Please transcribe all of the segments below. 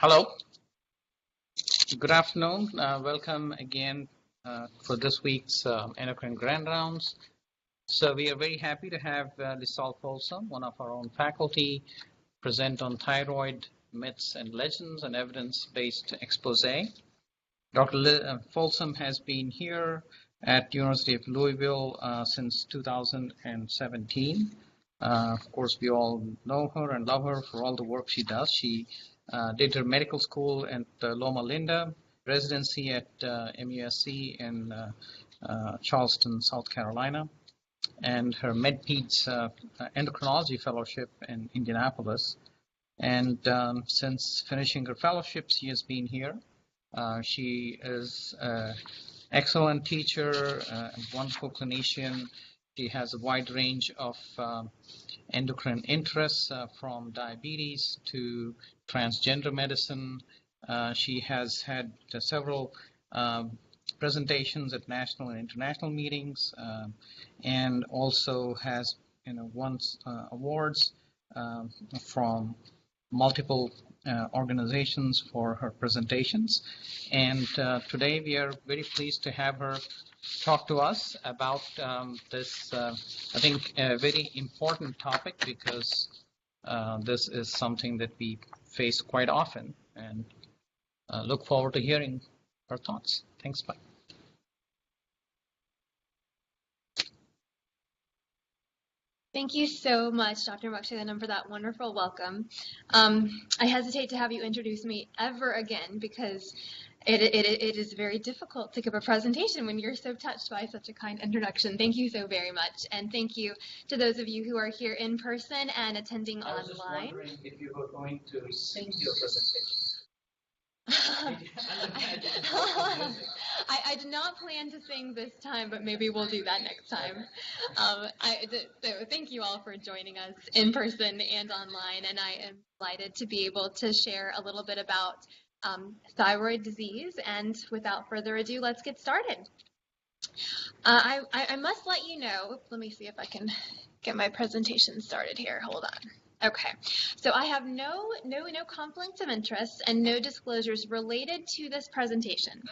Hello, good afternoon. Welcome again for this week's Endocrine Grand Rounds. So we are very happy to have Lisal Folsom, one of our own faculty, present on thyroid myths and legends and evidence-based expose. Dr. Folsom has been here at University of Louisville since 2017. Of course, we all know her and love her for all the work she does. She did her medical school at Loma Linda, residency at MUSC in Charleston, South Carolina, and her MedPeds endocrinology fellowship in Indianapolis. And since finishing her fellowship, she has been here. She is an excellent teacher, a wonderful clinician. She has a wide range of endocrine interests from diabetes to transgender medicine. She has had several presentations at national and international meetings, and also has won awards from multiple organizations for her presentations. And today we are very pleased to have her talk to us about this, I think, a very important topic, because this is something that we face quite often, and look forward to hearing her thoughts. Thanks, bye. Thank you so much, Dr. Mokshayanam, for that wonderful welcome. I hesitate to have you introduce me ever again, because it is very difficult to give a presentation when you're so touched by such a kind introduction. Thank you so very much. And thank you to those of you who are here in person and attending online. I was just wondering if you were going to sing your presentation. I did not plan to sing this time, but maybe we'll do that next time. So thank you all for joining us in person and online, and I am delighted to be able to share a little bit about thyroid disease. And without further ado, let's get started. I must let you know, let me see if I can get my presentation started here. Hold on. Okay, so I have no conflicts of interest and no disclosures related to this presentation,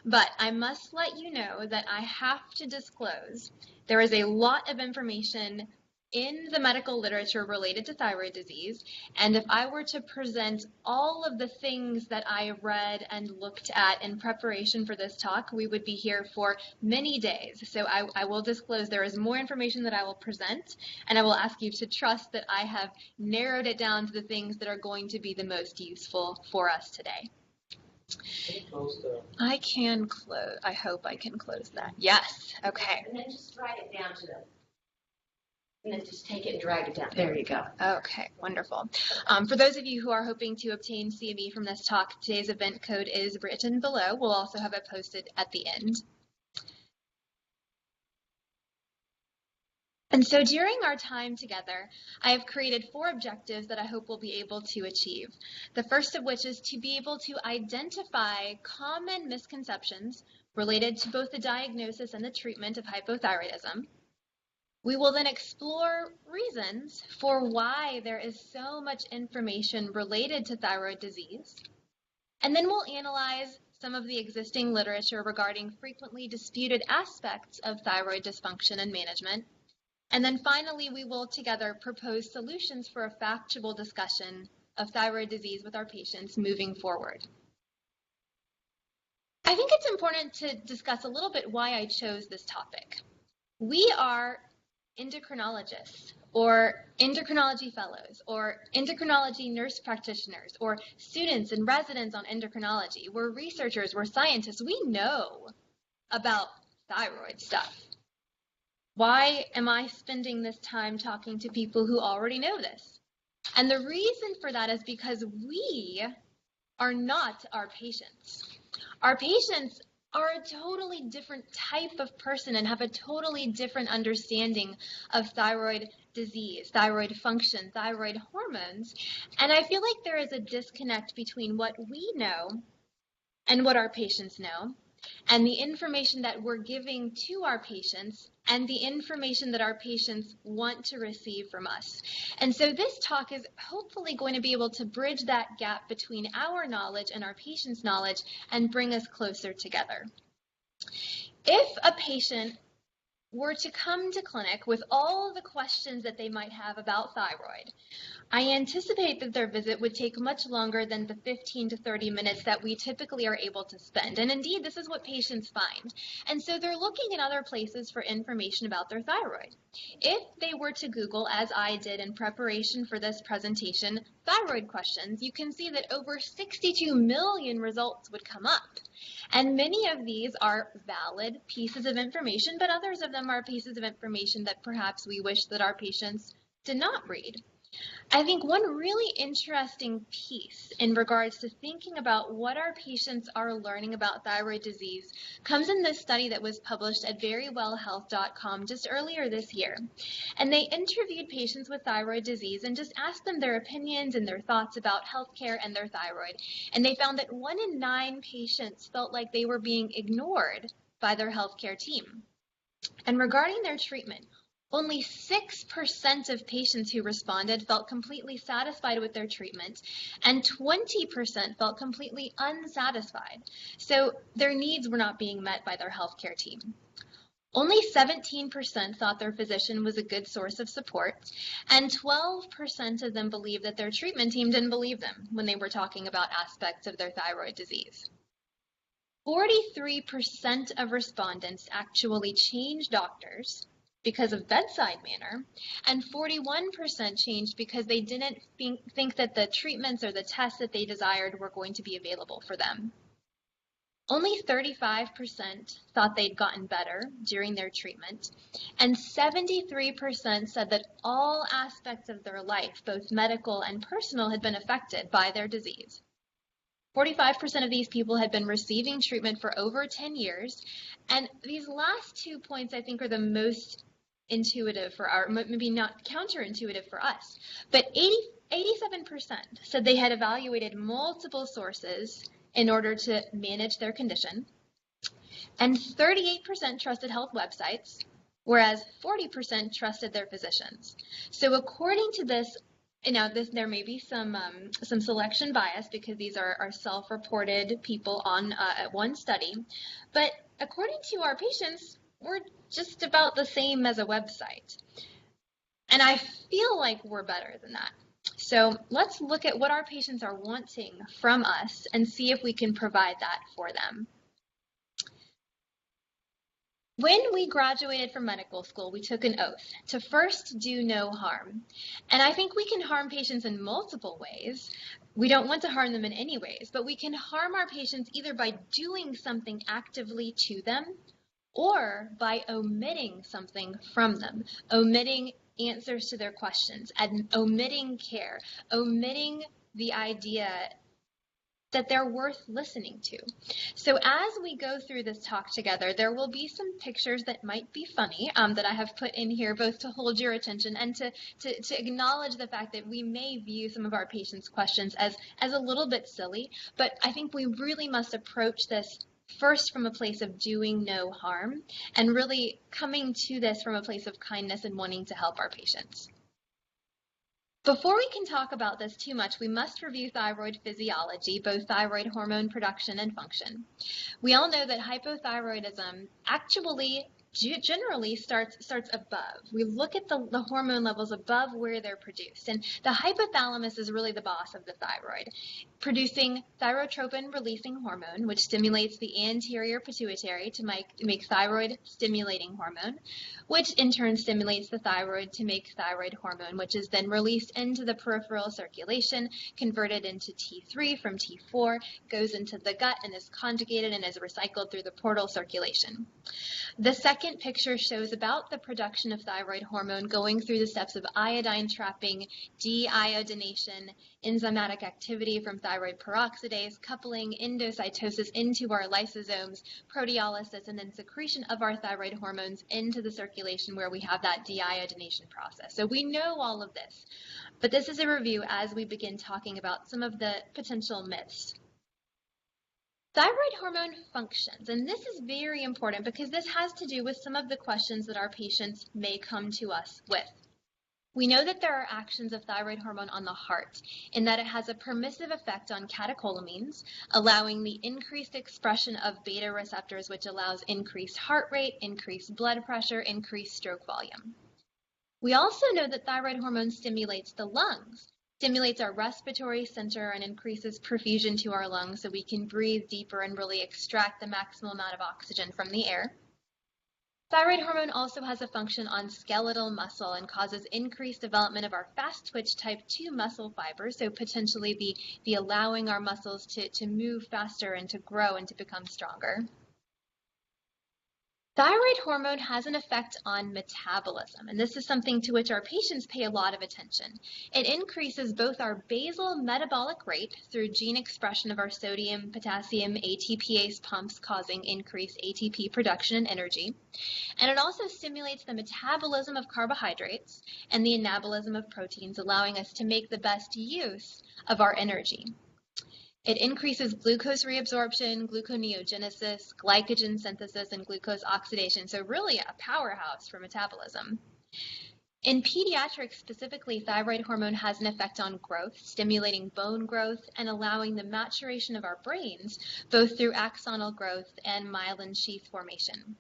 but I must let you know that I have to disclose there is a lot of information in the medical literature related to thyroid disease, and if I were to present all of the things that I read and looked at in preparation for this talk, we would be here for many days. So I will disclose there is more information that I will present, and I will ask you to trust that I have narrowed it down to the things that are going to be the most useful for us today. Can you close the... I can close. I hope I can close that. Yes. Okay. And then just drag it down to them. And then just take it and drag it down. There you go. Okay, wonderful. For those of you who are hoping to obtain CME from this talk, today's event code is written below. We'll also have it posted at the end. And so during our time together, I have created 4 objectives that I hope we'll be able to achieve. The first of which is to be able to identify common misconceptions related to both the diagnosis and the treatment of hypothyroidism. We will then explore reasons for why there is so much information related to thyroid disease. And then we'll analyze some of the existing literature regarding frequently disputed aspects of thyroid dysfunction and management. And then finally, we will together propose solutions for a factual discussion of thyroid disease with our patients moving forward. I think it's important to discuss a little bit why I chose this topic. We are endocrinologists, or endocrinology fellows, or endocrinology nurse practitioners, or students and residents on endocrinology. We're researchers, we're scientists. We know about thyroid stuff. Why am I spending this time talking to people who already know this? And the reason for that is because we are not our patients. Our patients are a totally different type of person and have a totally different understanding of thyroid disease, thyroid function, thyroid hormones. And I feel like there is a disconnect between what we know and what our patients know, and the information that we're giving to our patients and the information that our patients want to receive from us. And so this talk is hopefully going to be able to bridge that gap between our knowledge and our patients' knowledge and bring us closer together. If a patient were to come to clinic with all the questions that they might have about thyroid, I anticipate that their visit would take much longer than the 15 to 30 minutes that we typically are able to spend. And indeed, this is what patients find. And so they're looking in other places for information about their thyroid. If they were to Google, as I did in preparation for this presentation, thyroid questions, you can see that over 62 million results would come up. And many of these are valid pieces of information, but others of them are pieces of information that perhaps we wish that our patients did not read. I think one really interesting piece in regards to thinking about what our patients are learning about thyroid disease comes in this study that was published at verywellhealth.com just earlier this year. And they interviewed patients with thyroid disease and just asked them their opinions and their thoughts about healthcare and their thyroid. And they found that 1 in 9 patients felt like they were being ignored by their healthcare team. And regarding their treatment, only 6% of patients who responded felt completely satisfied with their treatment, and 20% felt completely unsatisfied. So their needs were not being met by their healthcare team. Only 17% thought their physician was a good source of support, and 12% of them believed that their treatment team didn't believe them when they were talking about aspects of their thyroid disease. 43% of respondents actually changed doctors because of bedside manner, and 41% changed because they didn't think that the treatments or the tests that they desired were going to be available for them. Only 35% thought they'd gotten better during their treatment, and 73% said that all aspects of their life, both medical and personal, had been affected by their disease. 45% of these people had been receiving treatment for over 10 years, and these last 2 points I think are the most intuitive for our, maybe not counterintuitive for us, but 87% said they had evaluated multiple sources in order to manage their condition, and 38% trusted health websites, whereas 40% trusted their physicians. So according to this, there may be some selection bias because these are self-reported people on one study, but according to our patients, we're just about the same as a website. And I feel like we're better than that. So let's look at what our patients are wanting from us and see if we can provide that for them. When we graduated from medical school, we took an oath to first do no harm. And I think we can harm patients in multiple ways. We don't want to harm them in any ways, but we can harm our patients either by doing something actively to them or by omitting something from them, omitting answers to their questions, and omitting care, omitting the idea that they're worth listening to. So as we go through this talk together, there will be some pictures that might be funny that I have put in here both to hold your attention and to acknowledge the fact that we may view some of our patients' questions as a little bit silly, but I think we really must approach this first from a place of doing no harm and really coming to this from a place of kindness and wanting to help our patients. Before we can talk about this too much, we must review thyroid physiology, both thyroid hormone production and function. We all know that hypothyroidism actually generally starts above. We look at the hormone levels above where they're produced, and the hypothalamus is really the boss of the thyroid, producing thyrotropin releasing hormone, which stimulates the anterior pituitary to make thyroid stimulating hormone, which in turn stimulates the thyroid to make thyroid hormone, which is then released into the peripheral circulation, converted into T3 from T4, goes into the gut and is conjugated and is recycled through the portal circulation. The second picture shows about the production of thyroid hormone going through the steps of iodine trapping, deiodination, enzymatic activity from thyroid peroxidase, coupling endocytosis into our lysosomes, proteolysis, and then secretion of our thyroid hormones into the circulation where we have that deiodination process. So we know all of this, but this is a review as we begin talking about some of the potential myths. Thyroid hormone functions, and this is very important because this has to do with some of the questions that our patients may come to us with. We know that there are actions of thyroid hormone on the heart in that it has a permissive effect on catecholamines, allowing the increased expression of beta receptors, which allows increased heart rate, increased blood pressure, increased stroke volume. We also know that thyroid hormone stimulates the lungs, stimulates our respiratory center, and increases perfusion to our lungs so we can breathe deeper and really extract the maximum amount of oxygen from the air. Thyroid hormone also has a function on skeletal muscle and causes increased development of our fast twitch type 2 muscle fibers, so potentially the allowing our muscles to move faster and to grow and to become stronger. Thyroid hormone has an effect on metabolism, and this is something to which our patients pay a lot of attention. It increases both our basal metabolic rate through gene expression of our sodium, potassium, ATPase pumps, causing increased ATP production and energy. And it also stimulates the metabolism of carbohydrates and the anabolism of proteins, allowing us to make the best use of our energy. It increases glucose reabsorption, gluconeogenesis, glycogen synthesis, and glucose oxidation, so really a powerhouse for metabolism. In pediatrics specifically, thyroid hormone has an effect on growth, stimulating bone growth and allowing the maturation of our brains, both through axonal growth and myelin sheath formation.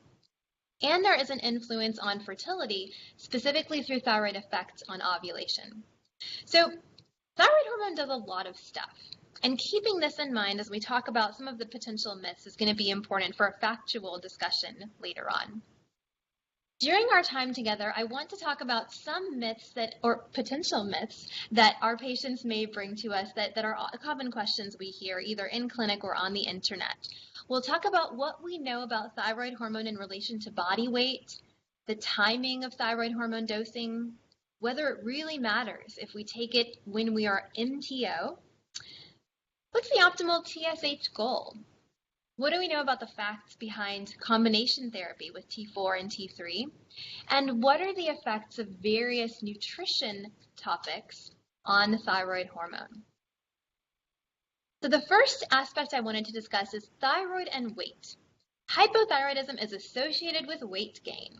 And there is an influence on fertility, specifically through thyroid effects on ovulation. So thyroid hormone does a lot of stuff. And keeping this in mind as we talk about some of the potential myths is going to be important for a factual discussion later on. During our time together, I want to talk about some myths or potential myths that our patients may bring to us that are common questions we hear either in clinic or on the internet. We'll talk about what we know about thyroid hormone in relation to body weight, the timing of thyroid hormone dosing, whether it really matters if we take it when we are MTO. What's the optimal TSH goal? What do we know about the facts behind combination therapy with T4 and T3? And what are the effects of various nutrition topics on thyroid hormone? So the first aspect I wanted to discuss is thyroid and weight. Hypothyroidism is associated with weight gain.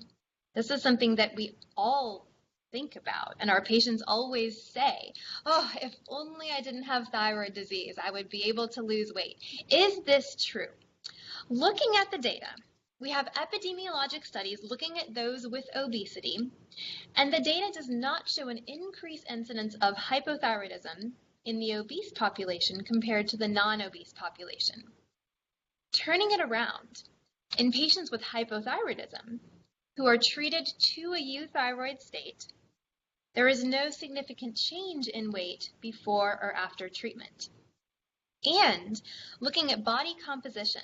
This is something that we all think about, and our patients always say, oh, if only I didn't have thyroid disease, I would be able to lose weight. Is this true? Looking at the data, we have epidemiologic studies looking at those with obesity, and the data does not show an increased incidence of hypothyroidism in the obese population compared to the non-obese population. Turning it around, in patients with hypothyroidism who are treated to a euthyroid state, there is no significant change in weight before or after treatment. And looking at body composition,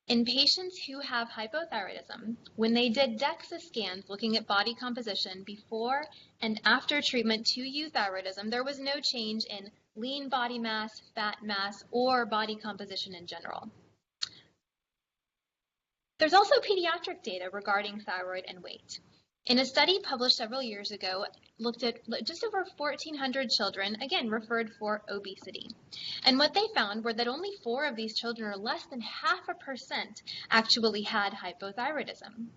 in patients who have hypothyroidism, when they did DEXA scans looking at body composition before and after treatment to euthyroidism, there was no change in lean body mass, fat mass, or body composition in general. There's also pediatric data regarding thyroid and weight. In a study published several years ago, looked at just over 1,400 children, again referred for obesity. And what they found were that only 4 of these children, or less than 0.5%, actually had hypothyroidism.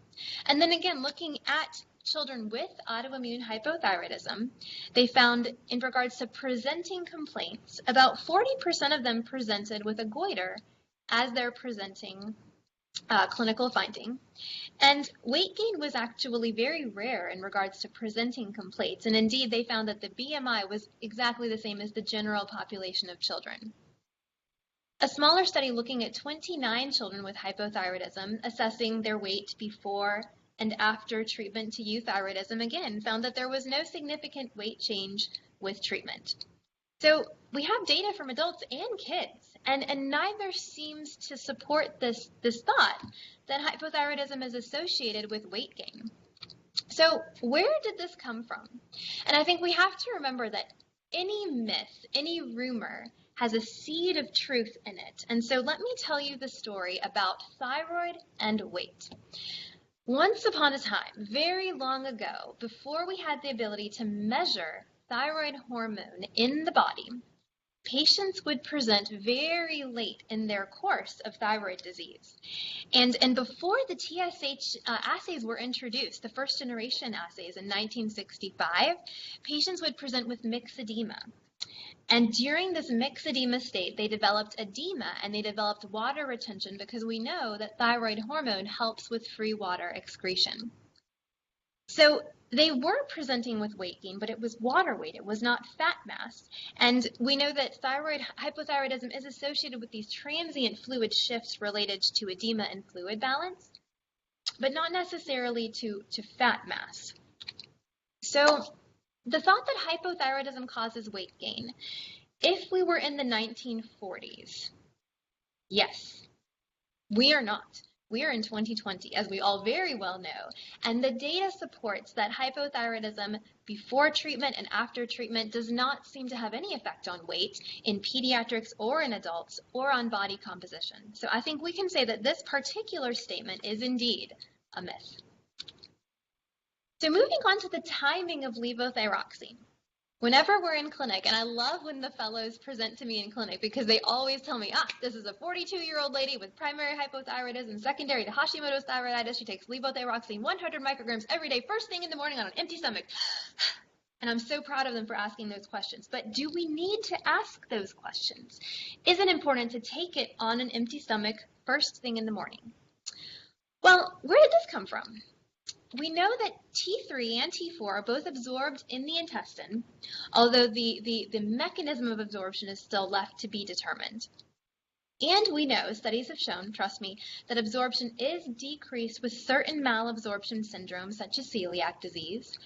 And then again, looking at children with autoimmune hypothyroidism, they found in regards to presenting complaints, about 40% of them presented with a goiter as they're presenting clinical finding. And weight gain was actually very rare in regards to presenting complaints. And indeed, they found that the BMI was exactly the same as the general population of children. A smaller study looking at 29 children with hypothyroidism, assessing their weight before and after treatment to euthyroidism, again, found that there was no significant weight change with treatment. So we have data from adults and kids, and neither seems to support this thought that hypothyroidism is associated with weight gain. So where did this come from? And I think we have to remember that any myth, any rumor, has a seed of truth in it. And so let me tell you the story about thyroid and weight. Once upon a time, very long ago, before we had the ability to measure thyroid hormone in the body, patients would present very late in their course of thyroid disease. And before the TSH assays were introduced, the first generation assays in 1965, patients would present with myxedema. And during this myxedema state, they developed edema and they developed water retention because we know that thyroid hormone helps with free water excretion. So they were presenting with weight gain, but it was water weight. It was not fat mass. And we know that thyroid hypothyroidism is associated with these transient fluid shifts related to edema and fluid balance, but not necessarily to fat mass. So the thought that hypothyroidism causes weight gain, if we were in the 1940s, yes, we are not. We are in 2020, as we all very well know, and the data supports that hypothyroidism before treatment and after treatment does not seem to have any effect on weight in pediatrics or in adults or on body composition. So I think we can say that this particular statement is indeed a myth. So moving on to the timing of levothyroxine. Whenever we're in clinic, and I love when the fellows present to me in clinic because they always tell me, this is a 42-year-old lady with primary hypothyroidism, secondary to Hashimoto's thyroiditis. She takes levothyroxine 100 micrograms every day, first thing in the morning on an empty stomach. And I'm so proud of them for asking those questions. But do we need to ask those questions? Is it important to take it on an empty stomach first thing in the morning? Well, where did this come from? We know that T3 and T4 are both absorbed in the intestine, although the mechanism of absorption is still left to be determined. And we know, studies have shown, trust me, that absorption is decreased with certain malabsorption syndromes, such as celiac disease.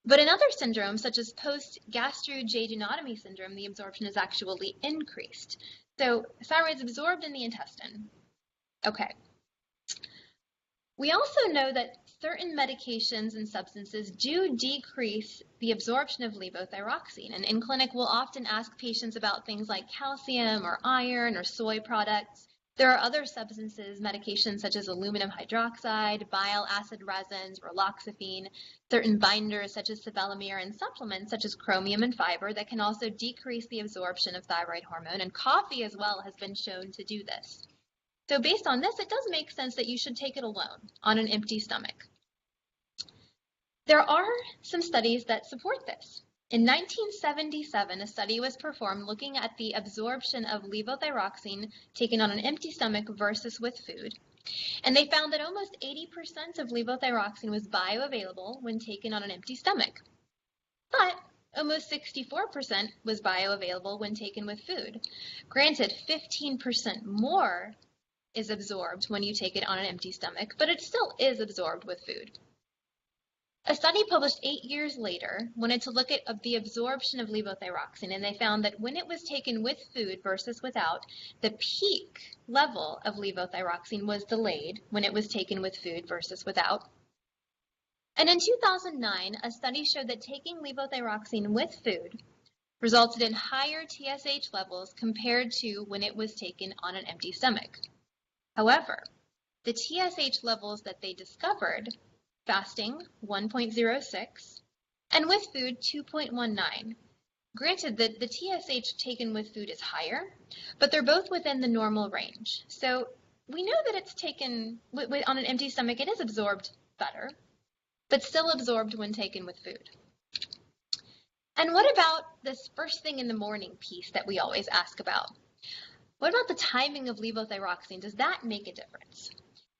But in other syndromes, such as post-gastrojejunotomy syndrome, the absorption is actually increased. So thyroid is absorbed in the intestine. Okay. We also know that certain medications and substances do decrease the absorption of levothyroxine. And in clinic, we'll often ask patients about things like calcium or iron or soy products. There are other substances, medications such as aluminum hydroxide, bile acid resins, raloxifene, certain binders such as sevelamer, and supplements such as chromium and fiber that can also decrease the absorption of thyroid hormone. And coffee as well has been shown to do this. So based on this, it does make sense that you should take it alone on an empty stomach. There are some studies that support this. In 1977, a study was performed looking at the absorption of levothyroxine taken on an empty stomach versus with food. And they found that almost 80% of levothyroxine was bioavailable when taken on an empty stomach. But almost 64% was bioavailable when taken with food. Granted, 15% more is absorbed when you take it on an empty stomach, but it still is absorbed with food. A study published 8 years later wanted to look at the absorption of levothyroxine, and they found that when it was taken with food versus without, the peak level of levothyroxine was delayed when it was taken with food versus without. And in 2009, a study showed that taking levothyroxine with food resulted in higher TSH levels compared to when it was taken on an empty stomach. However, the TSH levels that they discovered, fasting 1.06 and with food 2.19. Granted that the TSH taken with food is higher, but they're both within the normal range. So we know that it's taken on an empty stomach, it is absorbed better, but still absorbed when taken with food. And what about this first thing in the morning piece that we always ask about? What about the timing of levothyroxine? Does that make a difference?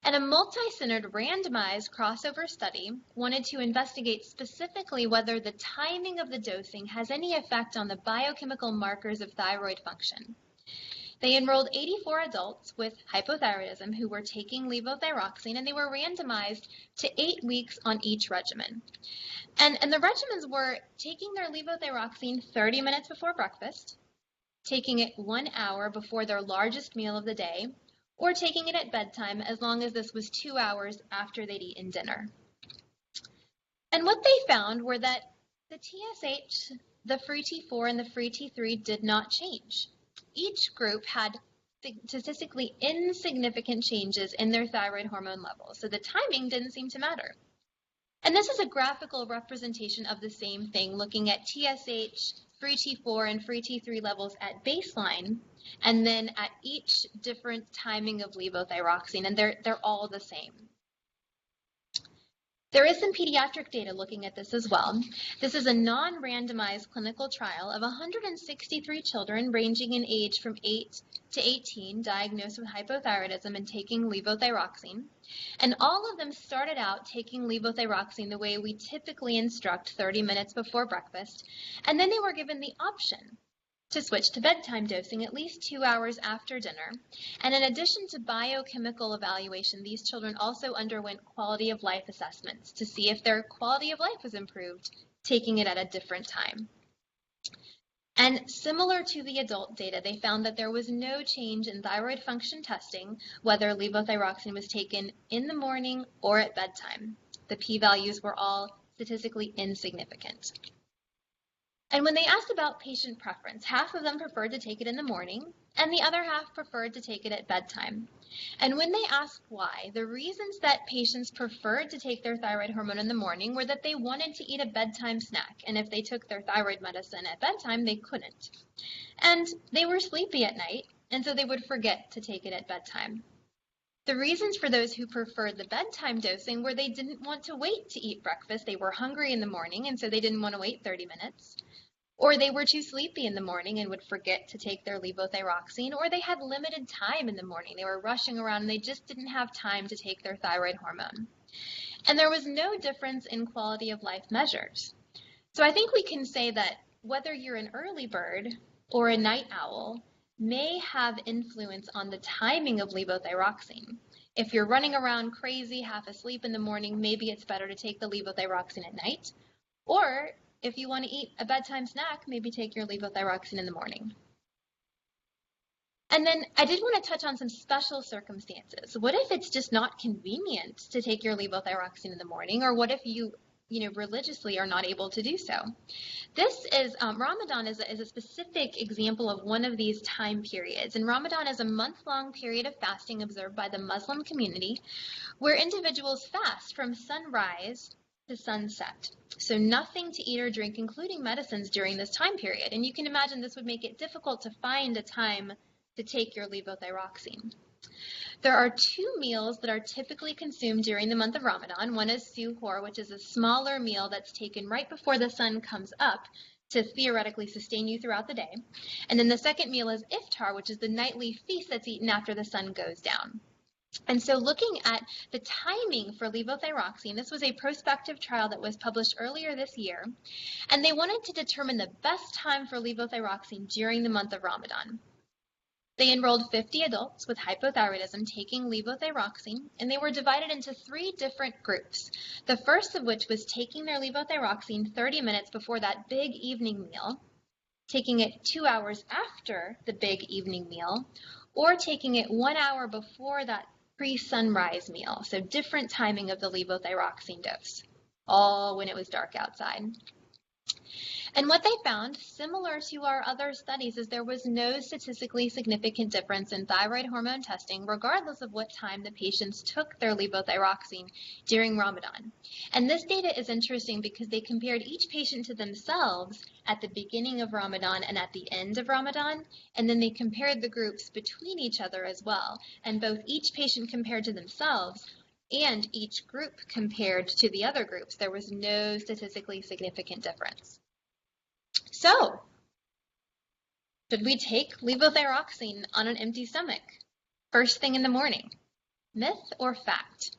And a multi-centered randomized crossover study wanted to investigate specifically whether the timing of the dosing has any effect on the biochemical markers of thyroid function. They enrolled 84 adults with hypothyroidism who were taking levothyroxine, and they were randomized to 8 weeks on each regimen. And the regimens were taking their levothyroxine 30 minutes before breakfast, taking it 1 hour before their largest meal of the day, or taking it at bedtime as long as this was 2 hours after they'd eaten dinner. And what they found were that the TSH, the free T4, and the free T3 did not change. Each group had statistically insignificant changes in their thyroid hormone levels, so the timing didn't seem to matter. And this is a graphical representation of the same thing, looking at TSH, free T4 and free T3 levels at baseline, and then at each different timing of levothyroxine, and they're all the same. There is some pediatric data looking at this as well. This is a non-randomized clinical trial of 163 children ranging in age from 8 to 18 diagnosed with hypothyroidism and taking levothyroxine. And all of them started out taking levothyroxine the way we typically instruct 30 minutes before breakfast, and then they were given the option to switch to bedtime dosing at least 2 hours after dinner. And in addition to biochemical evaluation, these children also underwent quality of life assessments to see if their quality of life was improved, taking it at a different time. And similar to the adult data, they found that there was no change in thyroid function testing, whether levothyroxine was taken in the morning or at bedtime. The p-values were all statistically insignificant. And when they asked about patient preference, half of them preferred to take it in the morning, and the other half preferred to take it at bedtime. And when they asked why, the reasons that patients preferred to take their thyroid hormone in the morning were that they wanted to eat a bedtime snack, and if they took their thyroid medicine at bedtime, they couldn't. And they were sleepy at night, and so they would forget to take it at bedtime. The reasons for those who preferred the bedtime dosing were they didn't want to wait to eat breakfast. They were hungry in the morning, and so they didn't want to wait 30 minutes. Or they were too sleepy in the morning and would forget to take their levothyroxine, or they had limited time in the morning. They were rushing around and they just didn't have time to take their thyroid hormone. And there was no difference in quality of life measures. So I think we can say that whether you're an early bird or a night owl may have influence on the timing of levothyroxine. If you're running around crazy, half asleep in the morning, maybe it's better to take the levothyroxine at night. Or if you want to eat a bedtime snack, maybe take your levothyroxine in the morning. And then I did want to touch on some special circumstances. What if it's just not convenient to take your levothyroxine in the morning? Or what if you religiously are not able to do so? This is, Ramadan is a specific example of one of these time periods. And Ramadan is a month-long period of fasting observed by the Muslim community where individuals fast from sunrise to sunset. So nothing to eat or drink, including medicines, during this time period. And you can imagine this would make it difficult to find a time to take your levothyroxine. There are 2 meals that are typically consumed during the month of Ramadan. One is suhoor, which is a smaller meal that's taken right before the sun comes up to theoretically sustain you throughout the day. And then the second meal is iftar, which is the nightly feast that's eaten after the sun goes down. And so looking at the timing for levothyroxine, this was a prospective trial that was published earlier this year, and they wanted to determine the best time for levothyroxine during the month of Ramadan. They enrolled 50 adults with hypothyroidism taking levothyroxine, and they were divided into 3 different groups. The first of which was taking their levothyroxine 30 minutes before that big evening meal, taking it 2 hours after the big evening meal, or taking it 1 hour before that pre-sunrise meal, so different timing of the levothyroxine dose, all when it was dark outside. And what they found, similar to our other studies, is there was no statistically significant difference in thyroid hormone testing, regardless of what time the patients took their levothyroxine during Ramadan. And this data is interesting because they compared each patient to themselves at the beginning of Ramadan and at the end of Ramadan, and then they compared the groups between each other as well. And both each patient compared to themselves and each group compared to the other groups, there was no statistically significant difference. So, should we take levothyroxine on an empty stomach first thing in the morning? Myth or fact?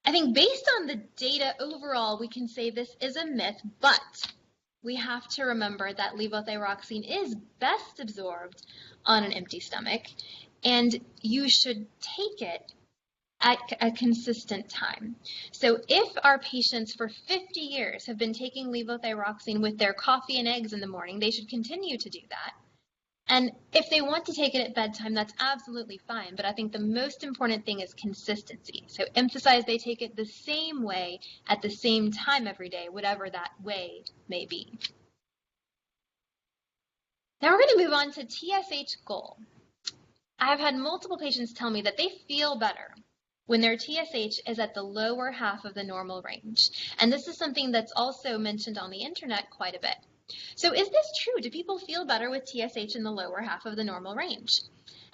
I think based on the data overall, we can say this is a myth, but we have to remember that levothyroxine is best absorbed on an empty stomach, and you should take it at a consistent time. So if our patients for 50 years have been taking levothyroxine with their coffee and eggs in the morning, they should continue to do that. And if they want to take it at bedtime, that's absolutely fine. But I think the most important thing is consistency. So emphasize they take it the same way at the same time every day, whatever that way may be. Now we're going to move on to TSH goal. I have had multiple patients tell me that they feel better when their TSH is at the lower half of the normal range. And this is something that's also mentioned on the internet quite a bit. So is this true? Do people feel better with TSH in the lower half of the normal range?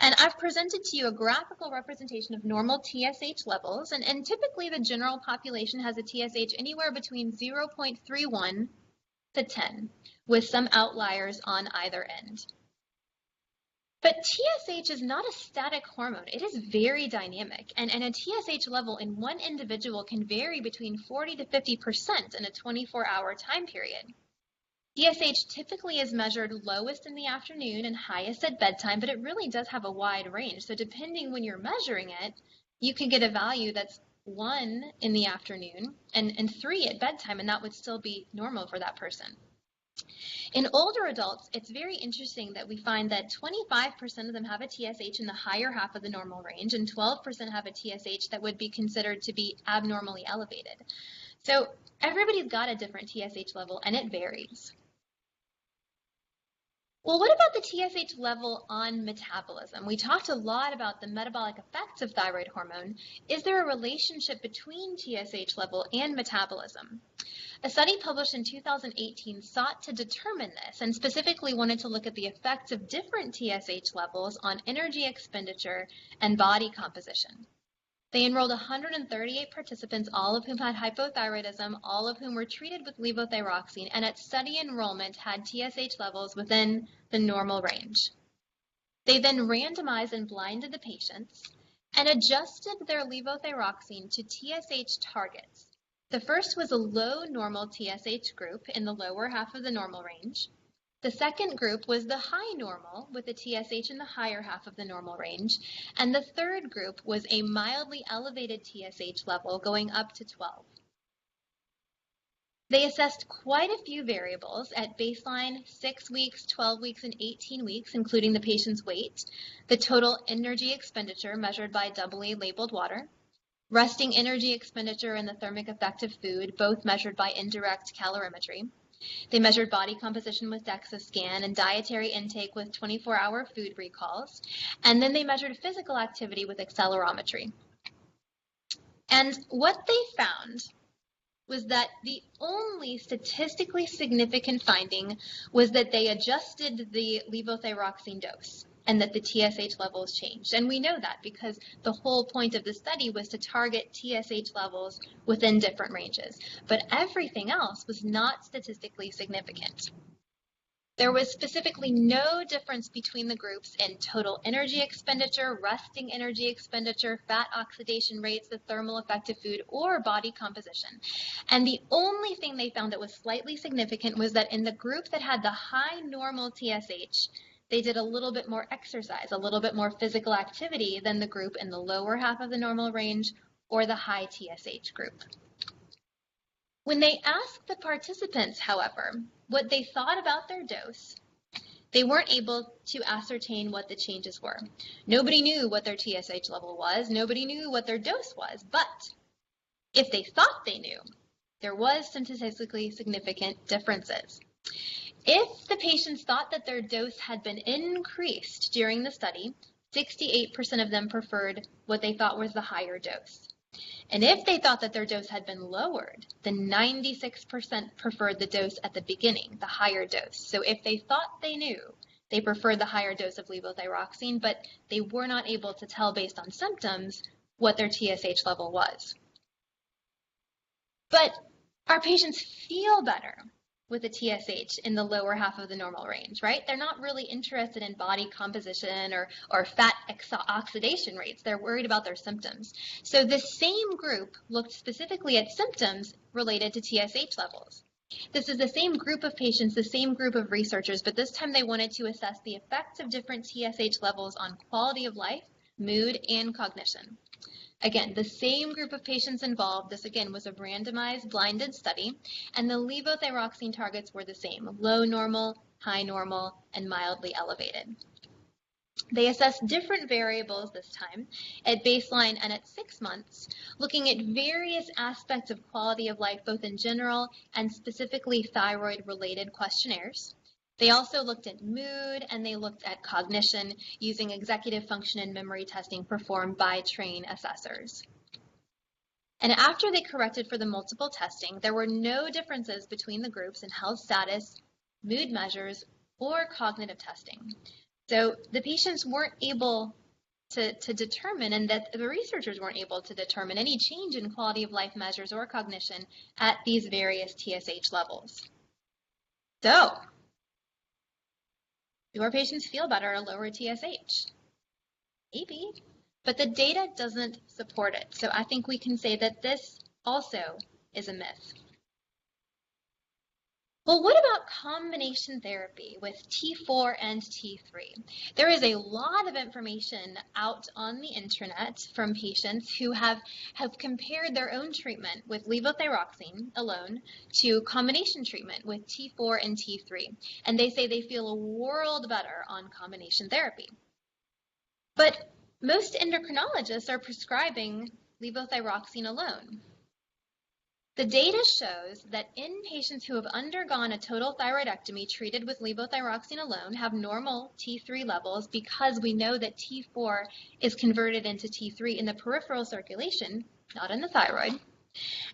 And I've presented to you a graphical representation of normal TSH levels, and typically the general population has a TSH anywhere between 0.31 to 10, with some outliers on either end. But TSH is not a static hormone. It is very dynamic, and a TSH level in one individual can vary between 40 to 50% in a 24-hour time period. TSH typically is measured lowest in the afternoon and highest at bedtime, but it really does have a wide range. So depending when you're measuring it, you can get a value that's 1 in the afternoon and 3 at bedtime, and that would still be normal for that person. In older adults, it's very interesting that we find that 25% of them have a TSH in the higher half of the normal range, and 12% have a TSH that would be considered to be abnormally elevated. So everybody's got a different TSH level, and it varies. Well, what about the TSH level on metabolism? We talked a lot about the metabolic effects of thyroid hormone. Is there a relationship between TSH level and metabolism? A study published in 2018 sought to determine this and specifically wanted to look at the effects of different TSH levels on energy expenditure and body composition. They enrolled 138 participants, all of whom had hypothyroidism, all of whom were treated with levothyroxine, and at study enrollment had TSH levels within the normal range. They then randomized and blinded the patients and adjusted their levothyroxine to TSH targets. The first was a low normal TSH group in the lower half of the normal range. The second group was the high normal with the TSH in the higher half of the normal range. And the third group was a mildly elevated TSH level going up to 12. They assessed quite a few variables at baseline, 6 weeks, 12 weeks, and 18 weeks, including the patient's weight, the total energy expenditure measured by AA labeled water, resting energy expenditure, and the thermic effect of food, both measured by indirect calorimetry. They measured body composition with DEXA scan and dietary intake with 24-hour food recalls. And then they measured physical activity with accelerometry. And what they found was that the only statistically significant finding was that they adjusted the levothyroxine dose and that the TSH levels changed. And we know that because the whole point of the study was to target TSH levels within different ranges. But everything else was not statistically significant. There was specifically no difference between the groups in total energy expenditure, resting energy expenditure, fat oxidation rates, the thermal effect of food, or body composition. And the only thing they found that was slightly significant was that in the group that had the high normal TSH, they did a little bit more exercise, a little bit more physical activity than the group in the lower half of the normal range or the high TSH group. When they asked the participants, however, what they thought about their dose, they weren't able to ascertain what the changes were. Nobody knew what their TSH level was. Nobody knew what their dose was. But if they thought they knew, there was some statistically significant differences. If the patients thought that their dose had been increased during the study, 68% of them preferred what they thought was the higher dose. And if they thought that their dose had been lowered, then 96% preferred the dose at the beginning, the higher dose. So if they thought they knew, they preferred the higher dose of levothyroxine, but they were not able to tell based on symptoms what their TSH level was. But our patients feel better with a TSH in the lower half of the normal range, right? They're not really interested in body composition or fat oxidation rates. They're worried about their symptoms. So the same group looked specifically at symptoms related to TSH levels. This is the same group of patients, the same group of researchers, but this time they wanted to assess the effects of different TSH levels on quality of life, mood, and cognition. Again, the same group of patients involved. This, again, was a randomized blinded study, and the levothyroxine targets were the same, low normal, high normal, and mildly elevated. They assessed different variables this time at baseline and at 6 months, looking at various aspects of quality of life, both in general and specifically thyroid-related questionnaires. They also looked at mood and they looked at cognition using executive function and memory testing performed by trained assessors. And after they corrected for the multiple testing, there were no differences between the groups in health status, mood measures, or cognitive testing. So the patients weren't able to determine, and that the researchers weren't able to determine any change in quality of life measures or cognition at these various TSH levels. So, do our patients feel better at a lower TSH? Maybe, but the data doesn't support it. So I think we can say that this also is a myth. Well, what about combination therapy with T4 and T3? There is a lot of information out on the internet from patients who have compared their own treatment with levothyroxine alone to combination treatment with T4 and T3. And they say they feel a world better on combination therapy. But most endocrinologists are prescribing levothyroxine alone. The data shows that in patients who have undergone a total thyroidectomy treated with levothyroxine alone have normal T3 levels because we know that T4 is converted into T3 in the peripheral circulation, not in the thyroid.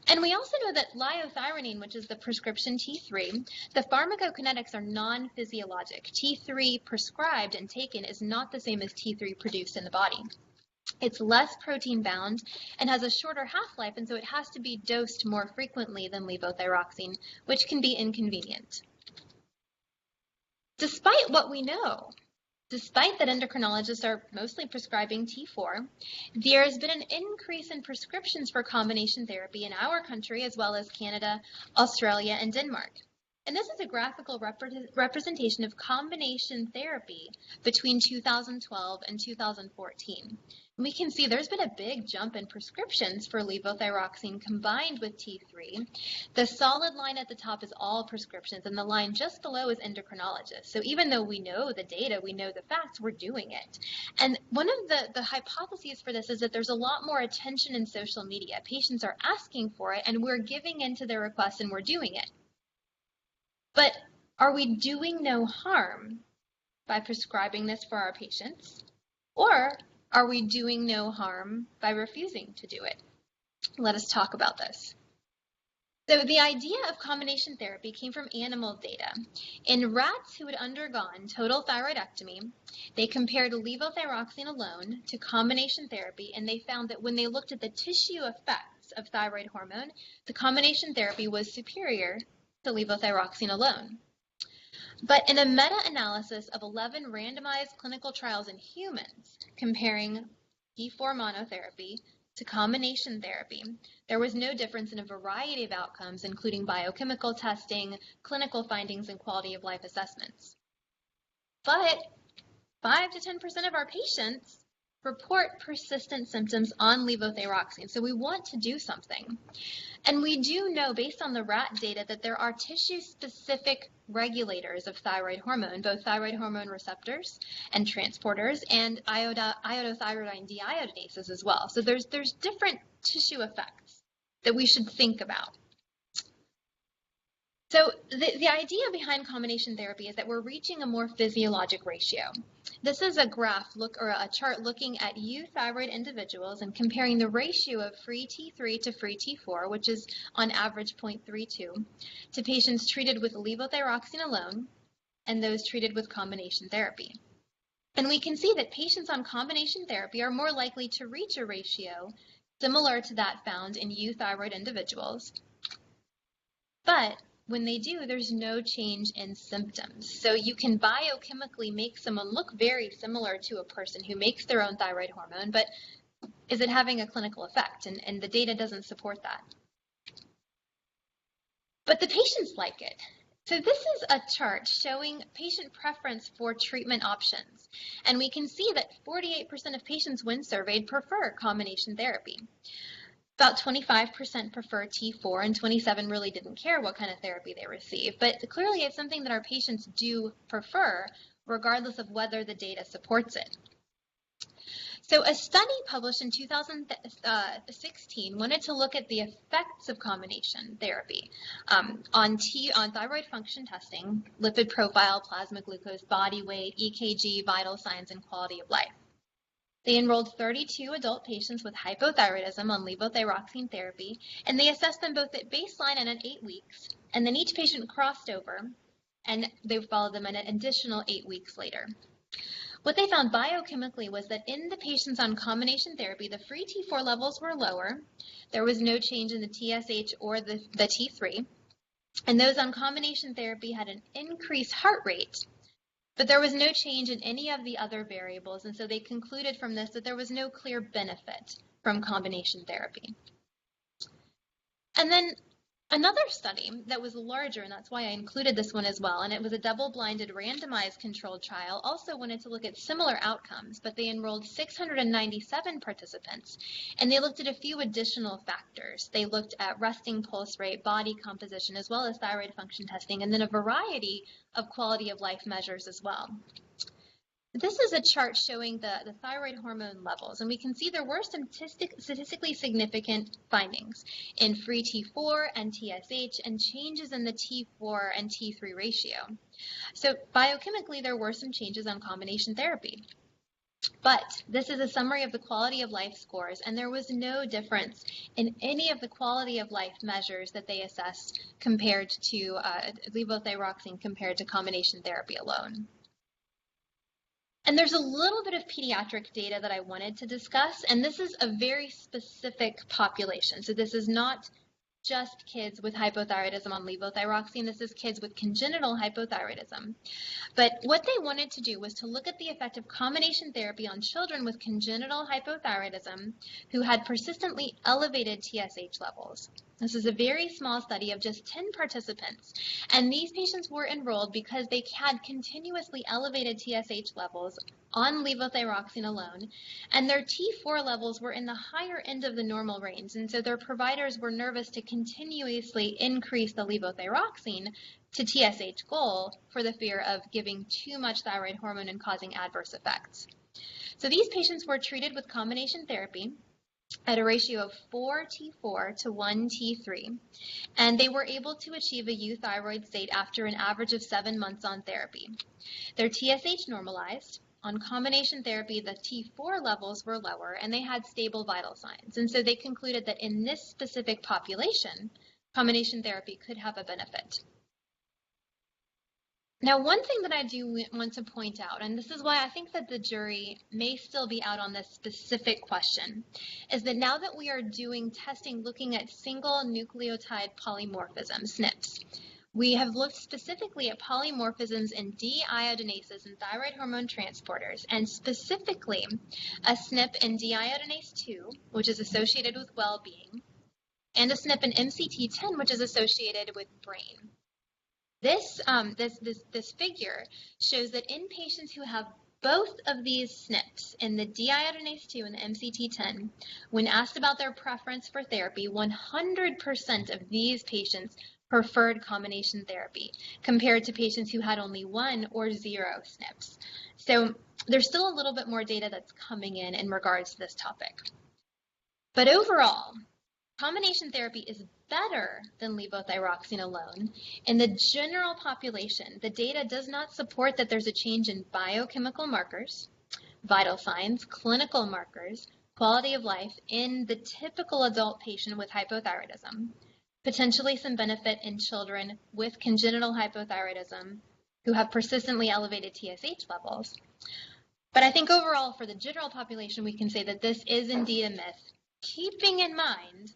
And we also know that liothyronine, which is the prescription T3, the pharmacokinetics are non-physiologic. T3 prescribed and taken is not the same as T3 produced in the body. It's less protein bound and has a shorter half-life, and so it has to be dosed more frequently than levothyroxine, which can be inconvenient. Despite what we know, despite that endocrinologists are mostly prescribing T4, there has been an increase in prescriptions for combination therapy in our country as well as Canada, Australia, and Denmark. And this is a graphical representation of combination therapy between 2012 and 2014. We can see there's been a big jump in prescriptions for levothyroxine combined with T3. The solid line at the top is all prescriptions, and the line just below is endocrinologists. So even though we know the data, we know the facts, we're doing it. And one of the hypotheses for this is that there's a lot more attention in social media. Patients are asking for it, and we're giving in to their requests, and we're doing it. But are we doing no harm by prescribing this for our patients? Or are we doing no harm by refusing to do it? Let us talk about this. So the idea of combination therapy came from animal data. In rats who had undergone total thyroidectomy, they compared levothyroxine alone to combination therapy, and they found that when they looked at the tissue effects of thyroid hormone, the combination therapy was superior to levothyroxine alone. But in a meta-analysis of 11 randomized clinical trials in humans comparing T4 monotherapy to combination therapy, there was no difference in a variety of outcomes, including biochemical testing, clinical findings, and quality of life assessments. But 5 to 10% of our patients report persistent symptoms on levothyroxine, so we want to do something. And we do know, based on the rat data, that there are tissue-specific regulators of thyroid hormone, both thyroid hormone receptors and transporters, and iodothyroidine deiodinases as well. So there's different tissue effects that we should think about. So the idea behind combination therapy is that we're reaching a more physiologic ratio. This is a graph a chart looking at euthyroid individuals and comparing the ratio of free T3 to free T4, which is on average 0.32, to patients treated with levothyroxine alone and those treated with combination therapy. And we can see that patients on combination therapy are more likely to reach a ratio similar to that found in euthyroid individuals. But when they do, there's no change in symptoms. So you can biochemically make someone look very similar to a person who makes their own thyroid hormone, but is it having a clinical effect? And the data doesn't support that. But the patients like it. So this is a chart showing patient preference for treatment options. And we can see that 48% of patients when surveyed prefer combination therapy. About 25% prefer T4, and 27% really didn't care what kind of therapy they received. But clearly it's something that our patients do prefer, regardless of whether the data supports it. So a study published in 2016 wanted to look at the effects of combination therapy on thyroid function testing, lipid profile, plasma glucose, body weight, EKG, vital signs, and quality of life. They enrolled 32 adult patients with hypothyroidism on levothyroxine therapy, and they assessed them both at baseline and at 8 weeks. And then each patient crossed over and they followed them an additional 8 weeks later. What they found biochemically was that in the patients on combination therapy, the free T4 levels were lower. There was no change in the TSH or the T3. And those on combination therapy had an increased heart rate, but there was no change in any of the other variables. And so they concluded from this that there was no clear benefit from combination therapy. And then another study that was larger, and that's why I included this one as well, and it was a double-blinded randomized controlled trial, also wanted to look at similar outcomes, but they enrolled 697 participants, and they looked at a few additional factors. They looked at resting pulse rate, body composition, as well as thyroid function testing, and then a variety of quality of life measures as well. This is a chart showing the thyroid hormone levels, and we can see there were some statistically significant findings in free T4 and TSH and changes in the T4 and T3 ratio. So biochemically, there were some changes on combination therapy. But this is a summary of the quality of life scores, and there was no difference in any of the quality of life measures that they assessed compared to levothyroxine compared to combination therapy alone. And there's a little bit of pediatric data that I wanted to discuss, and this is a very specific population. So this is not just kids with hypothyroidism on levothyroxine. This is kids with congenital hypothyroidism. But what they wanted to do was to look at the effect of combination therapy on children with congenital hypothyroidism who had persistently elevated TSH levels. This is a very small study of just 10 participants, and these patients were enrolled because they had continuously elevated TSH levels on levothyroxine alone, and their T4 levels were in the higher end of the normal range, and so their providers were nervous to continuously increase the levothyroxine to TSH goal for the fear of giving too much thyroid hormone and causing adverse effects. So these patients were treated with combination therapy at a ratio of 4 T4 to 1 T3, and they were able to achieve a euthyroid state after an average of 7 months on therapy. Their TSH normalized. On combination therapy, the T4 levels were lower, and they had stable vital signs, and so they concluded that in this specific population, combination therapy could have a benefit. Now, one thing that I do want to point out, and this is why I think that the jury may still be out on this specific question, is that now that we are doing testing looking at single nucleotide polymorphisms, SNPs, we have looked specifically at polymorphisms in deiodinases and thyroid hormone transporters, and specifically a SNP in deiodinase 2, which is associated with well-being, and a SNP in MCT10, which is associated with brain. This figure shows that in patients who have both of these SNPs in the deiodinase 2 and the MCT10, when asked about their preference for therapy, 100% of these patients preferred combination therapy compared to patients who had only 1 or 0 SNPs. So there's still a little bit more data that's coming in regards to this topic. But overall, combination therapy is better than levothyroxine alone. In the general population, the data does not support that there's a change in biochemical markers, vital signs, clinical markers, quality of life in the typical adult patient with hypothyroidism, potentially some benefit in children with congenital hypothyroidism who have persistently elevated TSH levels. But I think overall for the general population, we can say that this is indeed a myth, keeping in mind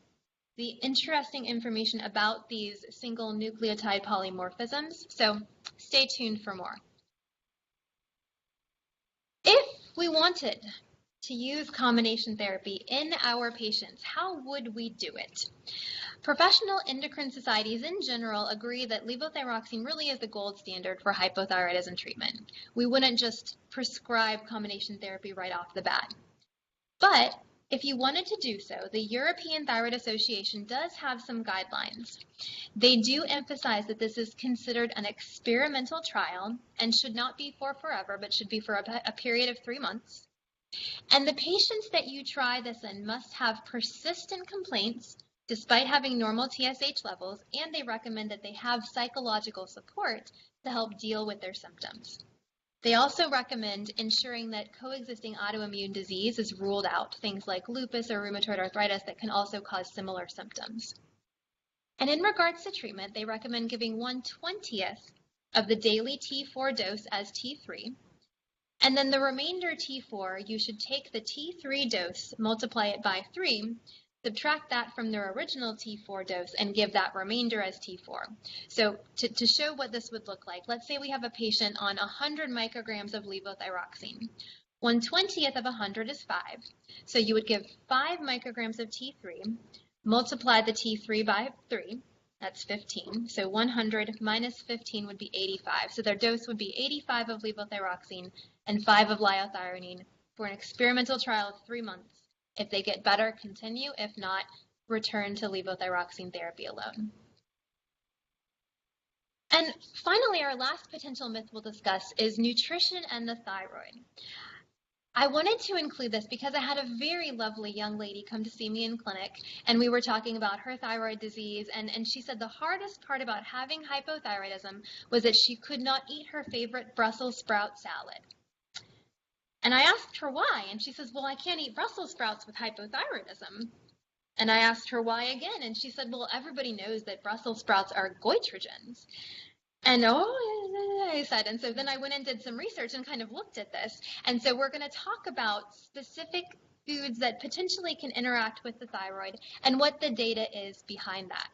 the interesting information about these single nucleotide polymorphisms. So stay tuned for more. If we wanted to use combination therapy in our patients, how would we do it? Professional endocrine societies in general agree that levothyroxine really is the gold standard for hypothyroidism treatment. We wouldn't just prescribe combination therapy right off the bat. But if you wanted to do so, the European Thyroid Association does have some guidelines. They do emphasize that this is considered an experimental trial and should not be for forever, but should be for a period of 3 months. And the patients that you try this in must have persistent complaints despite having normal TSH levels, and they recommend that they have psychological support to help deal with their symptoms. They also recommend ensuring that coexisting autoimmune disease is ruled out, things like lupus or rheumatoid arthritis that can also cause similar symptoms. And in regards to treatment, they recommend giving 1/20th of the daily T4 dose as T3. And then the remainder T4, you should take the T3 dose, multiply it by 3, subtract that from their original T4 dose, and give that remainder as T4. So to show what this would look like, let's say we have a patient on 100 micrograms of levothyroxine. 1/20th of 100 is 5. So you would give 5 micrograms of T3, multiply the T3 by 3. That's 15. So 100 minus 15 would be 85. So their dose would be 85 of levothyroxine and 5 of liothyronine for an experimental trial of 3 months. If they get better, continue. If not, return to levothyroxine therapy alone. And finally, our last potential myth we'll discuss is nutrition and the thyroid. I wanted to include this because I had a very lovely young lady come to see me in clinic, and we were talking about her thyroid disease, and she said the hardest part about having hypothyroidism was that she could not eat her favorite Brussels sprout salad. And I asked her why, and she says, well, I can't eat Brussels sprouts with hypothyroidism. And I asked her why again, and she said, well, everybody knows that Brussels sprouts are goitrogens. And I said, and so then I went and did some research and kind of looked at this. And so we're going to talk about specific foods that potentially can interact with the thyroid and what the data is behind that.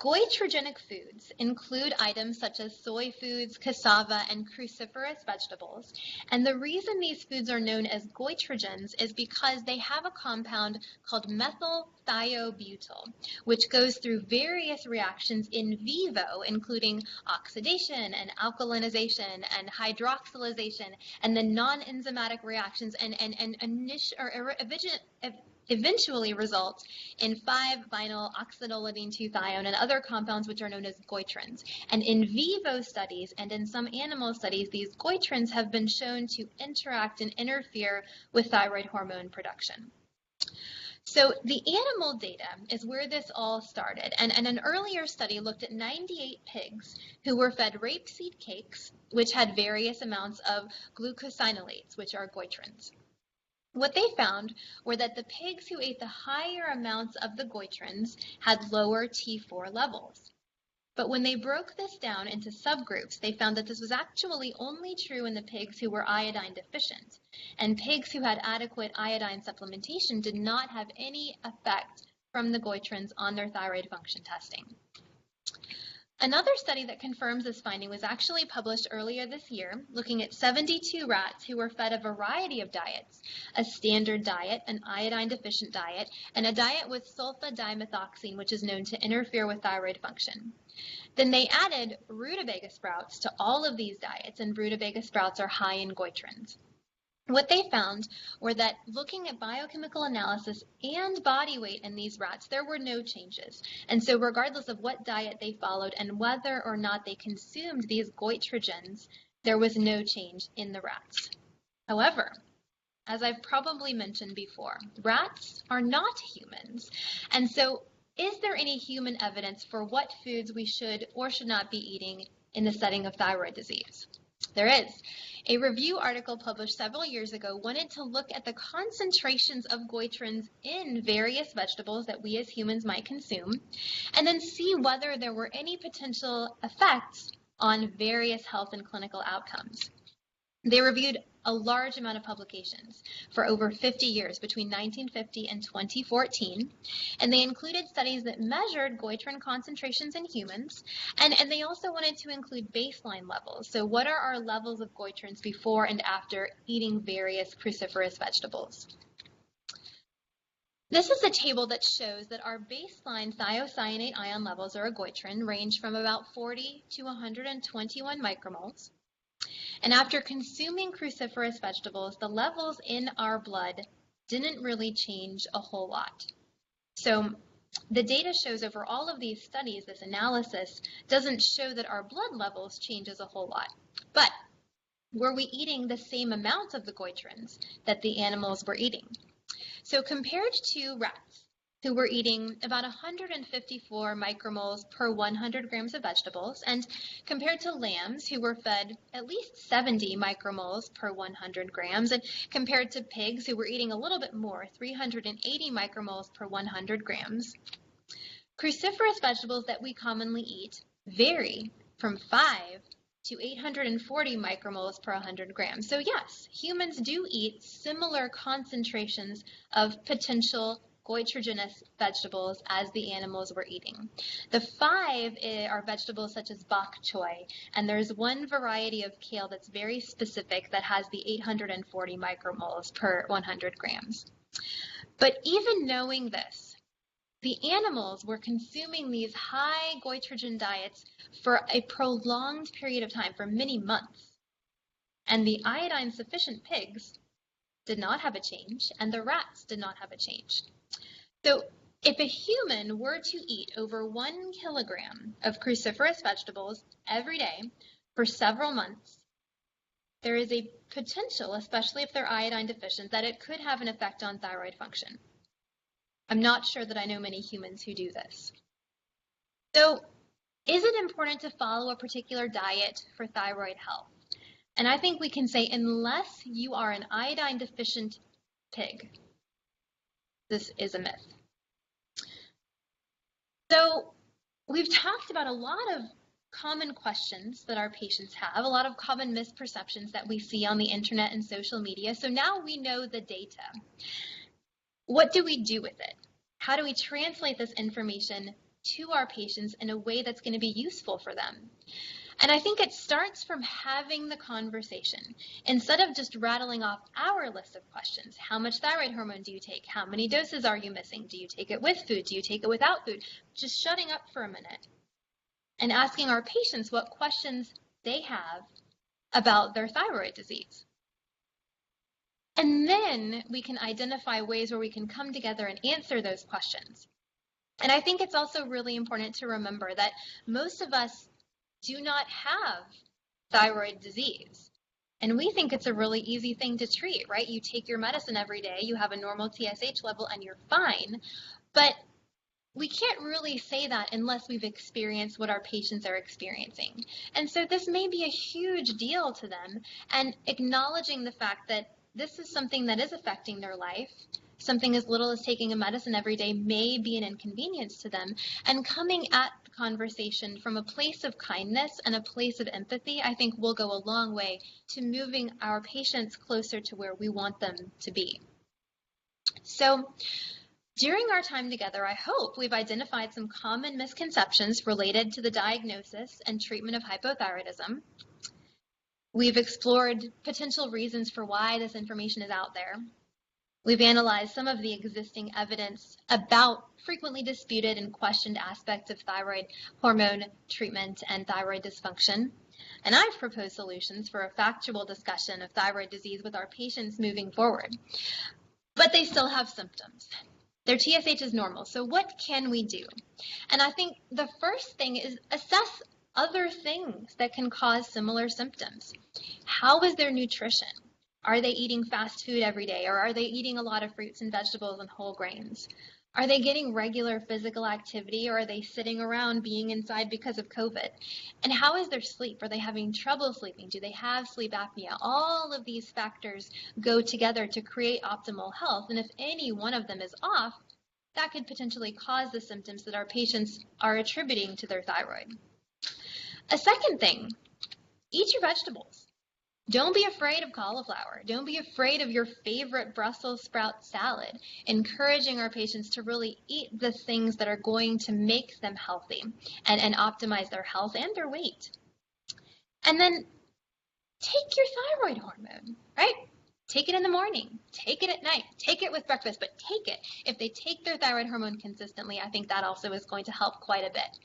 Goitrogenic foods include items such as soy foods, cassava, and cruciferous vegetables. And the reason these foods are known as goitrogens is because they have a compound called methylthiobutyl, which goes through various reactions in vivo, including oxidation and alkalinization and hydroxylation, and the non-enzymatic reactions eventually results in 5-vinyl-oxidolidine-2-thione and other compounds which are known as goitrins. And in vivo studies and in some animal studies, these goitrins have been shown to interact and interfere with thyroid hormone production. So the animal data is where this all started, and an earlier study looked at 98 pigs who were fed rapeseed cakes, which had various amounts of glucosinolates, which are goitrins. What they found were that the pigs who ate the higher amounts of the goitrins had lower T4 levels. But when they broke this down into subgroups, they found that this was actually only true in the pigs who were iodine deficient. And pigs who had adequate iodine supplementation did not have any effect from the goitrins on their thyroid function testing. Another study that confirms this finding was actually published earlier this year, looking at 72 rats who were fed a variety of diets, a standard diet, an iodine-deficient diet, and a diet with sulfa-dimethoxine, which is known to interfere with thyroid function. Then they added rutabaga sprouts to all of these diets, and rutabaga sprouts are high in goitrins. What they found were that looking at biochemical analysis and body weight in these rats, there were no changes. And so regardless of what diet they followed and whether or not they consumed these goitrogens, there was no change in the rats. However, as I've probably mentioned before, rats are not humans. And so is there any human evidence for what foods we should or should not be eating in the setting of thyroid disease? There is. A review article published several years ago wanted to look at the concentrations of goitrins in various vegetables that we as humans might consume, and then see whether there were any potential effects on various health and clinical outcomes. They reviewed a large amount of publications for over 50 years, between 1950 and 2014, and they included studies that measured goitrin concentrations in humans, and they also wanted to include baseline levels. So what are our levels of goitrins before and after eating various cruciferous vegetables? This is a table that shows that our baseline thiocyanate ion levels, or a goitrin, range from about 40 to 121 micromoles. And after consuming cruciferous vegetables, the levels in our blood didn't really change a whole lot. So the data shows over all of these studies, this analysis doesn't show that our blood levels changes a whole lot. But were we eating the same amount of the goitrins that the animals were eating? So compared to rats, who were eating about 154 micromoles per 100 grams of vegetables, and compared to lambs, who were fed at least 70 micromoles per 100 grams, and compared to pigs, who were eating a little bit more, 380 micromoles per 100 grams. Cruciferous vegetables that we commonly eat vary from 5 to 840 micromoles per 100 grams. So yes, humans do eat similar concentrations of potential goitrogenous vegetables as the animals were eating. The 5 are vegetables such as bok choy, and there's one variety of kale that's very specific that has the 840 micromoles per 100 grams. But even knowing this, the animals were consuming these high goitrogen diets for a prolonged period of time, for many months. And the iodine-sufficient pigs did not have a change, and the rats did not have a change. So if a human were to eat over 1 kilogram of cruciferous vegetables every day for several months, there is a potential, especially if they're iodine deficient, that it could have an effect on thyroid function. I'm not sure that I know many humans who do this. So, is it important to follow a particular diet for thyroid health? And I think we can say, unless you are an iodine deficient pig, this is a myth. So, we've talked about a lot of common questions that our patients have, a lot of common misperceptions that we see on the internet and social media. So now we know the data. What do we do with it? How do we translate this information to our patients in a way that's going to be useful for them? And I think it starts from having the conversation. Instead of just rattling off our list of questions, how much thyroid hormone do you take? How many doses are you missing? Do you take it with food? Do you take it without food? Just shutting up for a minute and asking our patients what questions they have about their thyroid disease. And then we can identify ways where we can come together and answer those questions. And I think it's also really important to remember that most of us do not have thyroid disease. And we think it's a really easy thing to treat, right? You take your medicine every day, you have a normal TSH level, and you're fine. But we can't really say that unless we've experienced what our patients are experiencing. And so this may be a huge deal to them, and acknowledging the fact that this is something that is affecting their life, something as little as taking a medicine every day may be an inconvenience to them, and coming at the conversation from a place of kindness and a place of empathy, I think will go a long way to moving our patients closer to where we want them to be. So, during our time together, I hope we've identified some common misconceptions related to the diagnosis and treatment of hypothyroidism. We've explored potential reasons for why this information is out there. We've analyzed some of the existing evidence about frequently disputed and questioned aspects of thyroid hormone treatment and thyroid dysfunction. And I've proposed solutions for a factual discussion of thyroid disease with our patients moving forward. But they still have symptoms. Their TSH is normal, so what can we do? And I think the first thing is assess other things that can cause similar symptoms. How is their nutrition? Are they eating fast food every day, or are they eating a lot of fruits and vegetables and whole grains? Are they getting regular physical activity, or are they sitting around being inside because of COVID? And how is their sleep? Are they having trouble sleeping? Do they have sleep apnea? All of these factors go together to create optimal health, and if any one of them is off, that could potentially cause the symptoms that our patients are attributing to their thyroid. A second thing, eat your vegetables. Don't be afraid of cauliflower. Don't be afraid of your favorite Brussels sprout salad. Encouraging our patients to really eat the things that are going to make them healthy and optimize their health and their weight. And then take your thyroid hormone, right? Take it in the morning, take it at night, take it with breakfast, but take it. If they take their thyroid hormone consistently, I think that also is going to help quite a bit.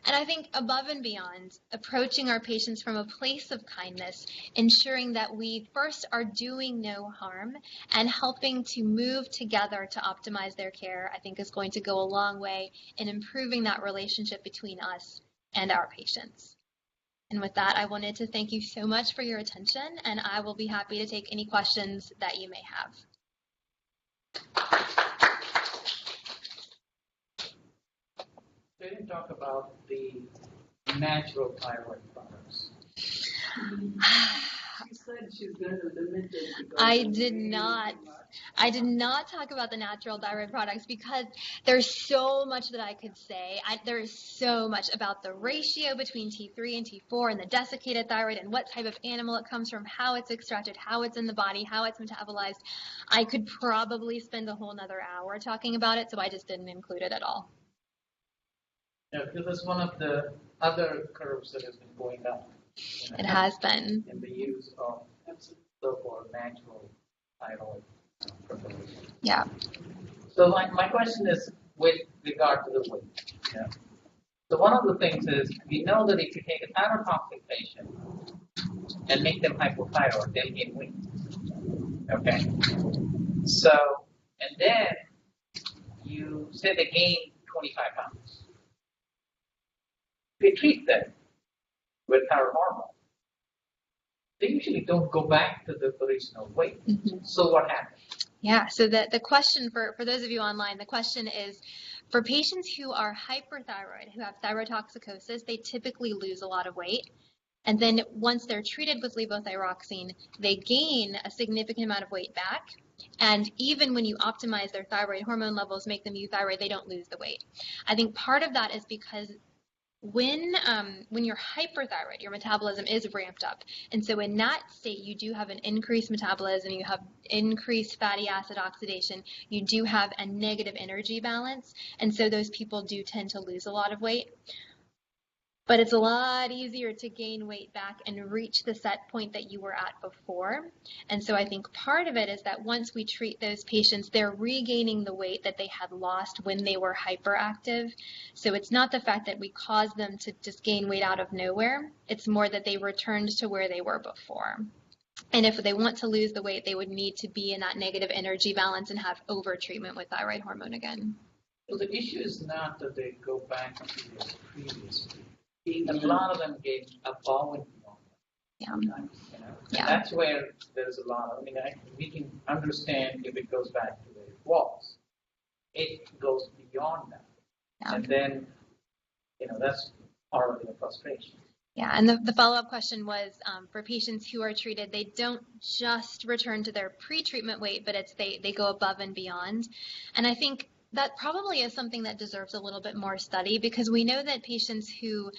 And I think above and beyond, approaching our patients from a place of kindness, ensuring that we first are doing no harm and helping to move together to optimize their care, I think is going to go a long way in improving that relationship between us and our patients. And with that, I wanted to thank you so much for your attention, and I will be happy to take any questions that you may have. They didn't talk about the natural thyroid products. said she's going to limit it. Because I did not. I did not talk about the natural thyroid products because there's so much that I could say. There is so much about the ratio between T3 and T4 and the desiccated thyroid and what type of animal it comes from, how it's extracted, how it's in the body, how it's metabolized. I could probably spend a whole nother hour talking about it, so I just didn't include it at all. Yeah, because that's one of the other curves that has been going up. It has been. In the use of so-called natural thyroid preparation. Yeah. So my question is with regard to the weight. Yeah. So one of the things is we know that if you take a thyrotoxic patient and make them hypothyroid, they'll gain weight. Okay. So, and then you say they gain 25 pounds. We treat them with thyroid hormone. They usually don't go back to the original weight. Mm-hmm. So what happens? Yeah, so the question for those of you online, the question is, for patients who are hyperthyroid, who have thyrotoxicosis, they typically lose a lot of weight. And then once they're treated with levothyroxine, they gain a significant amount of weight back. And even when you optimize their thyroid hormone levels, make them euthyroid, they don't lose the weight. I think part of that is because when you're hyperthyroid, your metabolism is ramped up. And so in that state, you do have an increased metabolism, you have increased fatty acid oxidation, you do have a negative energy balance. And so those people do tend to lose a lot of weight. But it's a lot easier to gain weight back and reach the set point that you were at before. And so I think part of it is that once we treat those patients, they're regaining the weight that they had lost when they were hyperactive. So it's not the fact that we caused them to just gain weight out of nowhere. It's more that they returned to where they were before. And if they want to lose the weight, they would need to be in that negative energy balance and have over-treatment with thyroid hormone again. Well, the issue is not that they go back to their previous weight. A lot of them get above and beyond. Yeah. Sometimes, Yeah. That's where there's a lot of, we can understand if it goes back to where it was. It goes beyond that. Yeah. And then, that's part of the frustration. Yeah, and the follow-up question was for patients who are treated, they don't just return to their pre-treatment weight, but they go above and beyond. And I think that probably is something that deserves a little bit more study because we know that patients who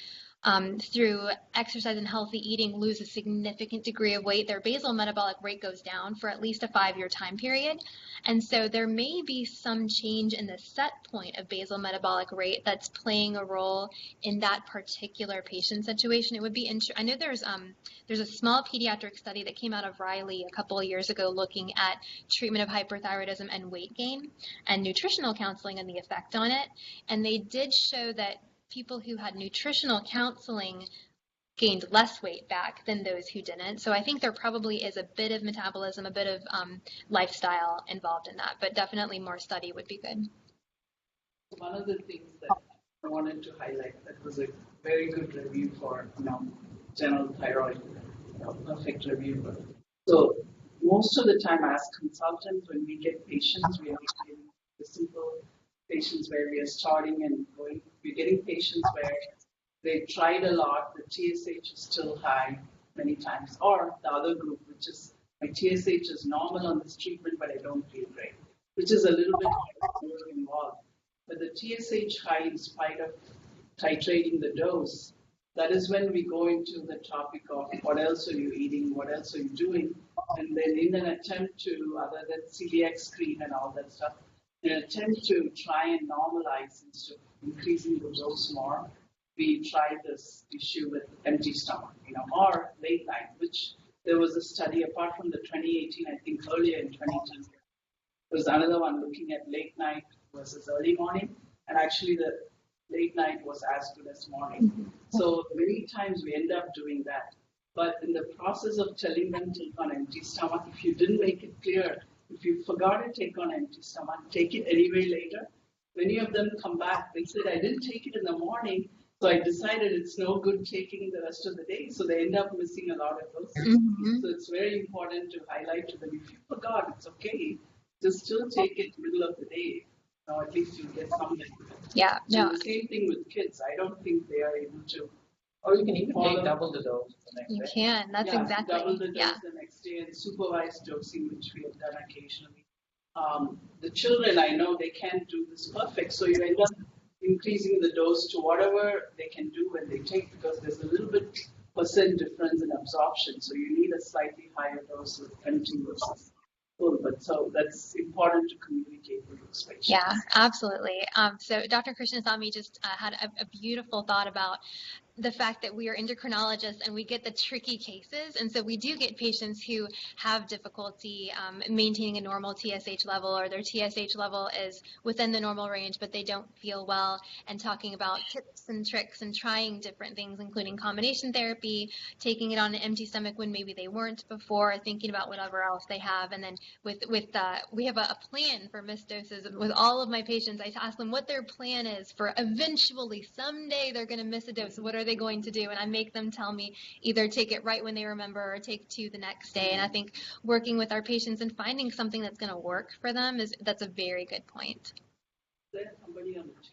through exercise and healthy eating lose a significant degree of weight, their basal metabolic rate goes down for at least a 5-year time period. And so there may be some change in the set point of basal metabolic rate that's playing a role in that particular patient situation. It would be interesting. I know there's a small pediatric study that came out of Riley a couple of years ago looking at treatment of hyperthyroidism and weight gain and nutritional counseling and the effect on it. And they did show that people who had nutritional counseling gained less weight back than those who didn't. So I think there probably is a bit of metabolism, a bit of lifestyle involved in that, but definitely more study would be good. One of the things that I wanted to highlight that was a very good review for general thyroid, perfect review. So most of the time as consultants, when we get patients, we are getting the simple patients where we are starting and going. We're getting patients where they tried a lot, the TSH is still high many times, or the other group, which is my TSH is normal on this treatment, but I don't feel great, which is a little bit more involved. But the TSH high, in spite of titrating the dose, that is when we go into the topic of what else are you eating, what else are you doing, and then in an attempt to, other than celiac screen and all that stuff, in an attempt to try and normalize instead of increasing the dose more, we tried this issue with empty stomach, or late night, which there was a study apart from the 2018, I think earlier in 2010, there was another one looking at late night versus early morning, and actually the late night was as good as morning. Mm-hmm. So many times we end up doing that. But in the process of telling them to take on empty stomach, if you didn't make it clear, if you forgot to take on empty stomach, take it anyway later. Many of them come back, they said, I didn't take it in the morning, so I decided it's no good taking the rest of the day. So they end up missing a lot of those. Mm-hmm. So it's very important to highlight to them, if you forgot, it's okay. Just still take it middle of the day. At least you get some benefit. Yeah. So the same thing with kids. I don't think they are able to Or you can even follow. take double the dose the next You day. can. That's Yeah, exactly. double the dose Yeah. the next day and supervised dosing, which we have done occasionally. The children, I know they can't do this perfect, so you end up increasing the dose to whatever they can do when they take, because there's a little bit % difference in absorption, so you need a slightly higher dose with empty versus full. But so that's important to communicate with those patients. Yeah, absolutely. So Dr. Krishnasamy just had a beautiful thought about the fact that we are endocrinologists and we get the tricky cases. And so we do get patients who have difficulty maintaining a normal TSH level, or their TSH level is within the normal range, but they don't feel well, and talking about tips and tricks and trying different things, including combination therapy, taking it on an empty stomach when maybe they weren't before, thinking about whatever else they have. And then we have a plan for missed doses. With all of my patients, I ask them what their plan is for eventually someday they're going to miss a dose. What are they going to do? And I make them tell me either take it right when they remember or take 2 the next day. And I think working with our patients and finding something that's going to work for them that's a very good point. There's somebody on the chat.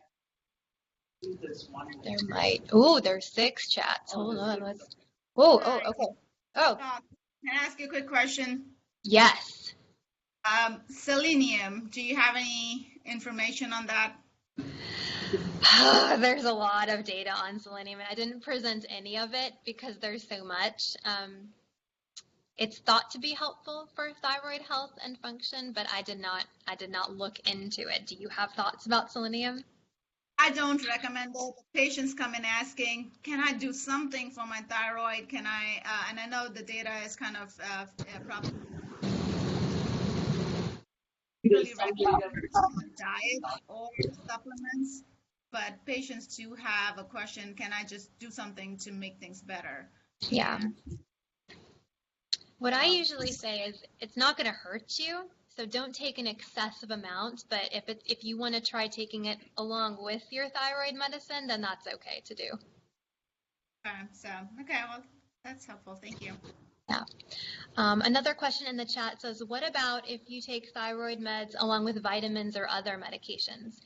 I think there's one. There might. Oh, there's 6 chats. Hold on. There's Let's. Oh, Hi. okay. Oh, Can I ask you a quick question? yes. Selenium, do you have any information on that? There's a lot of data on selenium, and I didn't present any of it because there's so much. It's thought to be helpful for thyroid health and function, but I did not look into it. Do you have thoughts about selenium? I don't recommend it. Patients come in asking, can I do something for my thyroid? Can I, and I know the data is kind of probably really recommend diet or supplements, but patients do have a question, can I just do something to make things better? Yeah. What I usually say is it's not going to hurt you, so don't take an excessive amount, but if you want to try taking it along with your thyroid medicine, then that's okay to do. Okay, well, that's helpful. Thank you. Yeah. Another question in the chat says, what about if you take thyroid meds along with vitamins or other medications?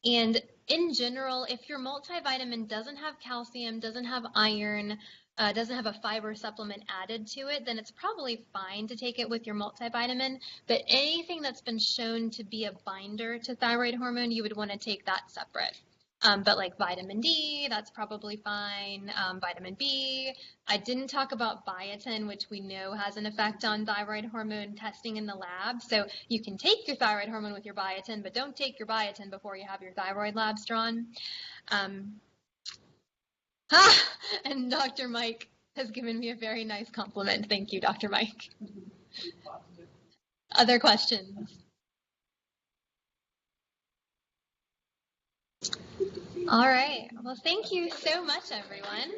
And in general, if your multivitamin doesn't have calcium, doesn't have iron, doesn't have a fiber supplement added to it, then it's probably fine to take it with your multivitamin. But anything that's been shown to be a binder to thyroid hormone, you would want to take that separate. But like vitamin D, that's probably fine. Vitamin B. I didn't talk about biotin, which we know has an effect on thyroid hormone testing in the lab. So you can take your thyroid hormone with your biotin, but don't take your biotin before you have your thyroid labs drawn. And Dr. Mike has given me a very nice compliment. Thank you, Dr. Mike. Other questions? All right. Well, thank you so much, everyone.